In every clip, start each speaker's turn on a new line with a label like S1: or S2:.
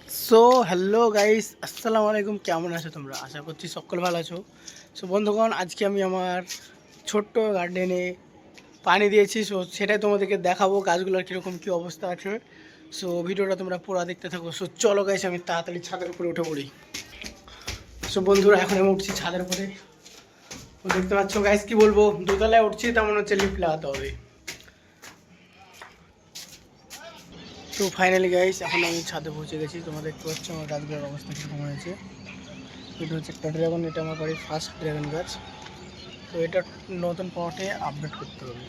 S1: So hello guys, আসসালামু আলাইকুম। কেমন আছো তোমরা? আশা করছি সকল ভালো আছো। সো বন্ধুগণ, আজকে আমি আমার ছোট্ট গার্ডেনে পানি দিয়েছি। সো সেটাই তোমাদেরকে দেখাবো গাছগুলোর কীরকম কী অবস্থা আছে। সো ভিডিওটা তোমরা পুরো দেখতে থাকো। সো চলো গাইস, আমি তাড়াতাড়ি ছাদের উপরে উঠে পড়ি। সো বন্ধুরা, এখন আমি উঠছি ছাদের উপরে। দেখতে পাচ্ছ গাইস, কি বলবো, দোতলায় উঠছি, তেমন হচ্ছে লিফট লাগাতে হবে। তো ফাইনালি গাইস, এখন আমি ছাদে পৌঁছে গেছি। তোমরা দেখতে পাচ্ছ আমার গাছগুলোর অবস্থা কীরকম হয়েছে। এটা হচ্ছে একটা ড্রাগন, এটা আমার বাড়ির ফার্স্ট ড্রাগন গাছ। তো এটা নতুন পটে আপডেট করতে হবে।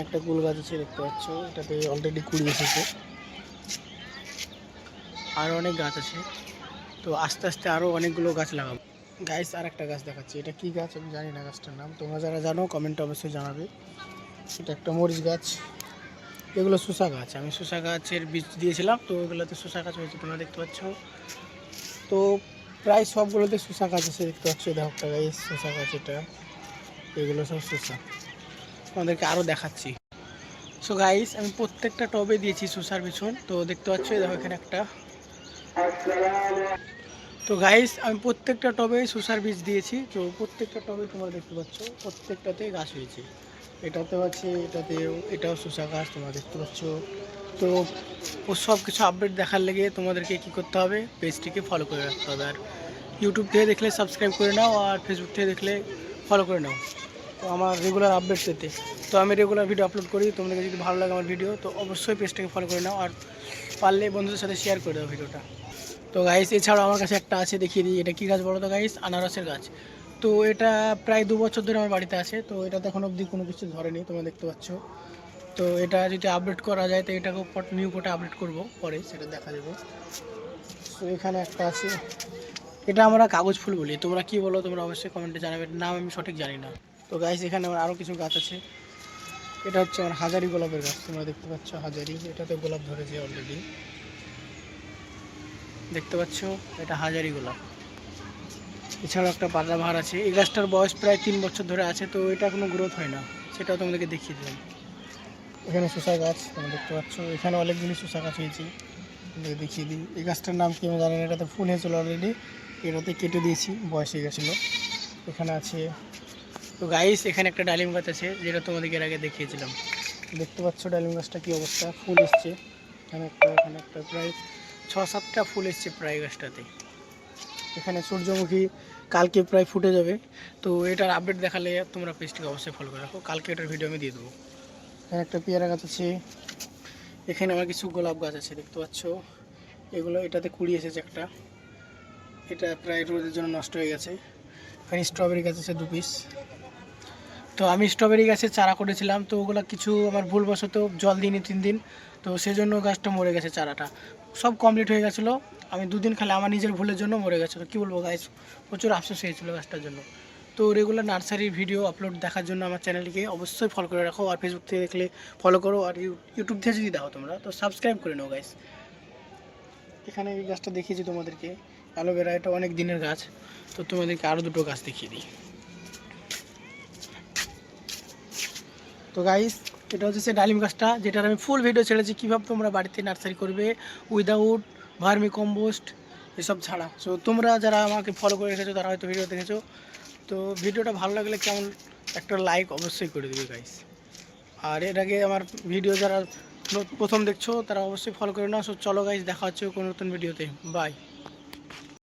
S1: একটা কুল গাছ আছে, দেখতে পাচ্ছ, এটাতে অলরেডি কুড়ি এসেছে। আরও অনেক গাছ আছে, তো আস্তে আস্তে আরও অনেকগুলো গাছ লাগাবো। গাছ আর একটা গাছ দেখাচ্ছি, এটা কি গাছ আমি জানি না গাছটার নাম। তোমরা যারা জানো কমেন্টে অবশ্যই জানাবে। এটা একটা মরিচ গাছ। এগুলো শসা গাছ, আমি শসা গাছের বীজ দিয়েছিলাম, তো এগুলোতে শসা গাছ হয়েছে, তোমরা দেখতে পাচ্ছ। তো প্রায় সবগুলোতে শসা গাছ আছে, দেখতে পাচ্ছ। দেখো একটা গাছ শসা গাছ, এটা এগুলো সব শসা। তোমাদেরকে আরও দেখাচ্ছি। সো গাইস, আমি প্রত্যেকটা টবে দিয়েছি শসার বিছুন। তো দেখতে পাচ্ছ, দেখো এখানে একটা। তো গাইস, আমি প্রত্যেকটা টবে শসার বীজ দিয়েছি। তো প্রত্যেকটা টবে তোমরা দেখতে পাচ্ছ, প্রত্যেকটাতে গাছ হয়েছে। এটাতেও আছে, এটাতেও, এটাও শসা গাছ, তোমরা দেখতে পাচ্ছ। তো ও সব কিছু আপডেট দেখার লেগে তোমাদেরকে কী করতে হবে, পেজটিকে ফলো করে রাখতে হবে। আর ইউটিউব থেকে দেখলে সাবস্ক্রাইব করে নাও, আর ফেসবুক থেকে দেখলে ফলো করে নাও, তো আমার রেগুলার আপডেট পেতে। তো আমি রেগুলার ভিডিও আপলোড করি। তোমাদেরকে যদি ভালো লাগে আমার ভিডিও, তো অবশ্যই পেজটাকে ফলো করে নাও, আর পারলে বন্ধুদের সাথে শেয়ার করে দাও ভিডিওটা। তো গাইস, এছাড়াও আমার কাছে একটা আছে, দেখিয়ে দিই। এটা কী গাছ বলো তো গাইস? আনারসের গাছ। তো এটা প্রায় 2 বছর ধরে আমার বাড়িতে আছে। তো এটাতে এখন অবধি কোনো কিছু ধরেনি, তোমরা দেখতে পাচ্ছ। তো এটা যদি আপডেট করা যায়, তো এটাকেও নিউ পটে আপডেট করব, পরে সেটা দেখা যাবে। তো এখানে একটা আছে, এটা আমরা কাগজ ফুল বলি। তোমরা কি বলো, তোমরা অবশ্যই কমেন্টে জানাবে। নাম আমি সঠিক জানি না। তো গাইস, এখানে আমার আরও কিছু গাছ আছে। এটা হচ্ছে আমার হাজারি গোলাপের গাছ, তোমরা দেখতে পাচ্ছ হাজারি। এটাতে গোলাপ ধরেছে অলরেডি, দেখতে পাচ্ছ। এটা হাজারি গোলাপ। এছাড়াও একটা পাতাবাহার আছে। এই গাছটার বয়স প্রায় 3 বছর ধরে আছে। তো এটা কোনো গ্রোথ হয় না, সেটাও তোমাদেরকে দেখিয়ে দিলাম। এখানে শসা গাছ, তোমরা দেখতে পাচ্ছ। এখানে অনেকগুলি শসা গাছ হয়েছে, তোমাদেরকে দেখিয়ে দিই। এই গাছটার নাম কি আমি জানি না। এটাতে ফুল হয়েছিল অলরেডি, এটাতে কেটে দিয়েছি, বয়স হয়ে গেছিলো। এখানে আছে। তো গাইস, এখানে একটা ডালিম গাছ আছে, যেটা তোমাদেরকে এর আগে দেখিয়েছিলাম। দেখতে পাচ্ছ ডালিম গাছটা কী অবস্থা, ফুল এসছে। এখানে একটা প্রায় 6-7টা ফুল এসছে প্রায় গাছটাতে। এখানে সূর্যমুখী কালকে প্রায় ফুটে যাবে। তো এটার আপডেট দেখালে তোমরা পেজটিকে অবশ্যই ফলো করে রাখো, কালকে এটার ভিডিও আমি দিয়ে দেবো। এখানে একটা পেয়ারা গাছ আছে। এখানে আমার কিছু গোলাপ গাছ আছে, দেখতে পাচ্ছ। এগুলো, এটাতে কুড়ি এসেছে একটা, এটা প্রায় রোদের জন্য নষ্ট হয়ে গেছে। এখানে স্ট্রবেরি গাছ আছে 2 পিস। তো আমি স্ট্রবেরি গাছের চারা করেছিলাম, তো ওগুলো কিছু আমার ভুলবশত জল দিইনি 3 দিন, তো সেজন্য গাছটা মরে গেছে। চারাটা সব কমপ্লিট হয়ে গেছিলো, আমি 2 দিন খালি আমার নিজের ভুলের জন্য মরে গেছিলো। কী বলবো গাইস, প্রচুর আফসোস হয়েছিলো গাছটার জন্য। তো রেগুলার নার্সারির ভিডিও আপলোড দেখার জন্য আমার চ্যানেলটিকে অবশ্যই ফলো করে রাখো, আর ফেসবুক থেকে দেখলে ফলো করো, আর ইউটিউব থেকে যদি দাও তোমরা, তো সাবস্ক্রাইব করে নাও গাইস। এখানে এই গাছটা দেখিয়েছি তোমাদেরকে, অ্যালোভেরা। এটা অনেক দিনের গাছ। তো তোমাদেরকে আরও 2টো গাছ দেখিয়ে দিই। তো গাইস, এটা হচ্ছে সে ডালিম গাছটা, যেটার আমি ফুল ভিডিও ছেড়েছি, কীভাবে তোমরা বাড়িতে নার্সারি করবে উইদাউট ভার্মি কম্পোস্ট এসব ছাড়া। সো তোমরা যারা আমাকে ফলো করে রেখেছো, তারা হয়তো ভিডিও দেখেছো। তো ভিডিওটা ভালো লাগলে কেমন একটা লাইক অবশ্যই করে দেবে গাইস। আর এর আগে আমার ভিডিও যারা প্রথম দেখছো, তারা অবশ্যই ফলো করে নাও। সো চলো গাইস, দেখা হচ্ছে কোনো নতুন ভিডিওতে। বাই।